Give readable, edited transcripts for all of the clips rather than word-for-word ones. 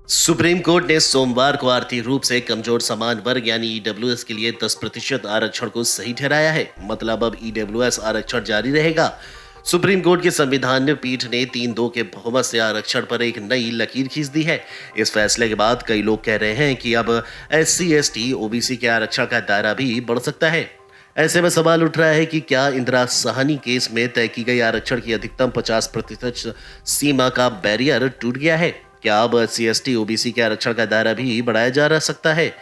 Supreme court ने सोमवार को आर्थिक रूप से कमजोर समान वर्ग यानी ईडब्ल्यूएस के लिए 10% आरक्षण को सही ठहराया है। मतलब अब ईडब्ल्यूएस आरक्षण जारी रहेगा। सुप्रीम कोर्ट की संविधान पीठ ने 3-2 के बहुमत से आरक्षण पर एक नई लकीर खींच दी है। इस फैसले के बाद कई लोग कह रहे हैं कि अब SC, ST, OBC के आरक्षण का दायरा भी बढ़ सकता है। ऐसे में सवाल उठ रहा है कि क्या इंदिरा साहनी केस में तय की गई आरक्षण की अधिकतम 50% सीमा का बैरियर टूट गया है? क्या अब SC, ST, OBC के आरक्षण का दायरा भी बढ़ाया जा सकता है?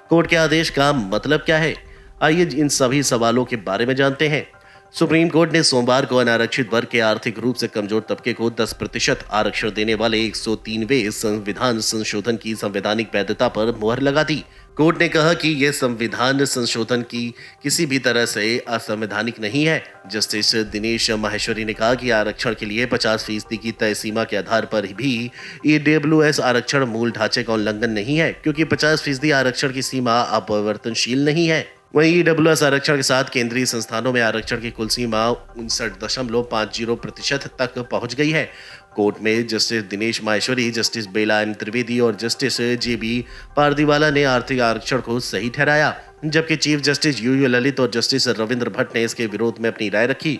कोर्ट के आदेश का मतलब क्या है? आइए इन सभी सवालों के बारे में जानते हैं। सुप्रीम कोर्ट ने सोमवार को अनारक्षित वर्ग के आर्थिक रूप से कमजोर तबके को 10% आरक्षण देने वाले 103वें संविधान संशोधन की संवैधानिक वैधता पर मुहर लगा दी। कोर्ट ने कहा कि यह संविधान संशोधन की किसी भी तरह से असंवैधानिक नहीं है। जस्टिस दिनेश माहेश्वरी ने कहा कि आरक्षण के लिए 50% की तय सीमा के आधार पर भी ईडब्ल्यूएस आरक्षण मूल ढांचे का उल्लंघन नहीं है, क्योंकि 50% आरक्षण की सीमा अपरिवर्तनशील नहीं है। वहीं ईडब्ल्यूएस आरक्षण के साथ केंद्रीय संस्थानों में आरक्षण की कुल सीमा 59.50% तक पहुंच गई है। कोर्ट में जस्टिस दिनेश माहेश्वरी, जस्टिस बेला एम त्रिवेदी और जस्टिस JB पारदीवाला ने आर्थिक आरक्षण को सही ठहराया, जबकि चीफ जस्टिस UU ललित और जस्टिस रविंद्र भट्ट ने इसके विरोध में अपनी राय रखी।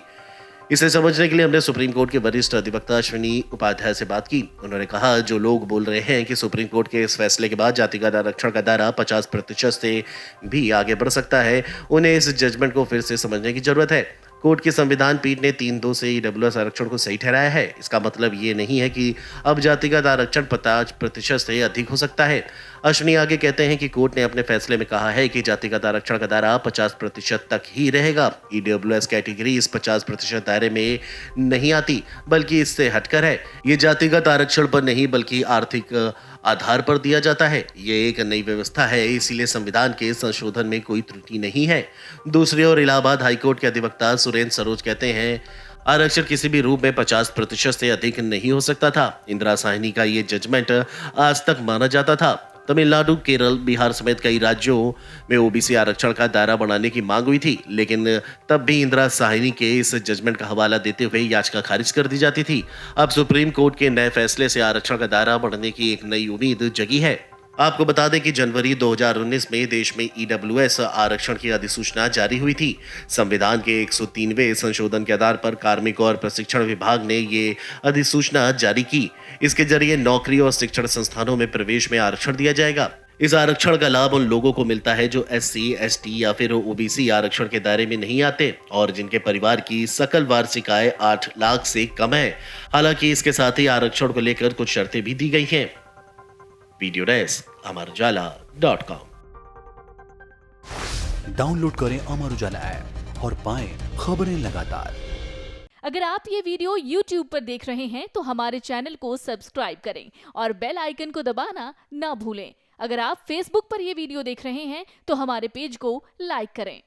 इसे समझने के लिए हमने सुप्रीम कोर्ट के वरिष्ठ अधिवक्ता अश्विनी उपाध्याय से बात की। उन्होंने कहा, जो लोग बोल रहे हैं कि सुप्रीम कोर्ट के इस फैसले के बाद जातिगत आरक्षण का दायरा 50% से भी आगे बढ़ सकता है, उन्हें इस जजमेंट को फिर से समझने की जरूरत है। कोर्ट की संविधान पीठ ने 3-2 से ईडब्ल्यूएस आरक्षण को सही ठहराया है। इसका मतलब ये नहीं है कि अब जातिगत आरक्षण 50% से अधिक हो सकता है। अश्विनी आगे कहते हैं कि कोर्ट ने अपने फैसले में कहा है कि जातिगत आरक्षण का दायरा 50% तक ही रहेगा। ईडब्ल्यूएस कैटेगरी इस 50% दायरे में नहीं आती, बल्कि इससे हटकर है। ये जातिगत आरक्षण पर नहीं बल्कि आर्थिक आधार पर दिया जाता है। ये एक नई व्यवस्था है, इसीलिए संविधान के संशोधन में कोई त्रुटि नहीं है। दूसरी ओर इलाहाबाद हाईकोर्ट के अधिवक्ता सुरेंद्र सरोज कहते हैं, आरक्षण किसी भी रूप में 50% से अधिक नहीं हो सकता था। इंदिरा साहनी का ये जजमेंट आज तक माना जाता था। तमिलनाडु, केरल, बिहार समेत कई राज्यों में OBC आरक्षण का दायरा बढ़ाने की मांग हुई थी, लेकिन तब भी इंदिरा साहनी के इस जजमेंट का हवाला देते हुए याचिका खारिज कर दी जाती थी। अब सुप्रीम कोर्ट के नए फैसले से आरक्षण का दायरा बढ़ने की एक नई उम्मीद जगी है। आपको बता दें कि जनवरी 2019 में देश में ईडब्ल्यूएस आरक्षण की अधिसूचना जारी हुई थी। संविधान के 103वें संशोधन के आधार पर कार्मिक और प्रशिक्षण विभाग ने ये अधिसूचना जारी की। इसके जरिए नौकरी और शिक्षण संस्थानों में प्रवेश में आरक्षण दिया जाएगा। इस आरक्षण का लाभ उन लोगों को मिलता है जो SC, ST या फिर OBC आरक्षण के दायरे में नहीं आते और जिनके परिवार की सकल वार्षिक आय 8 लाख से कम है। हालांकि इसके साथ ही आरक्षण को लेकर कुछ शर्तें भी दी गई हैं। Video desk amarujala.com। डाउनलोड करें अमर उजाला ऐप और पाएं खबरें लगातार। अगर आप ये वीडियो YouTube पर देख रहे हैं तो हमारे चैनल को सब्सक्राइब करें और बेल आइकन को दबाना ना भूलें। अगर आप Facebook पर ये वीडियो देख रहे हैं तो हमारे पेज को लाइक करें।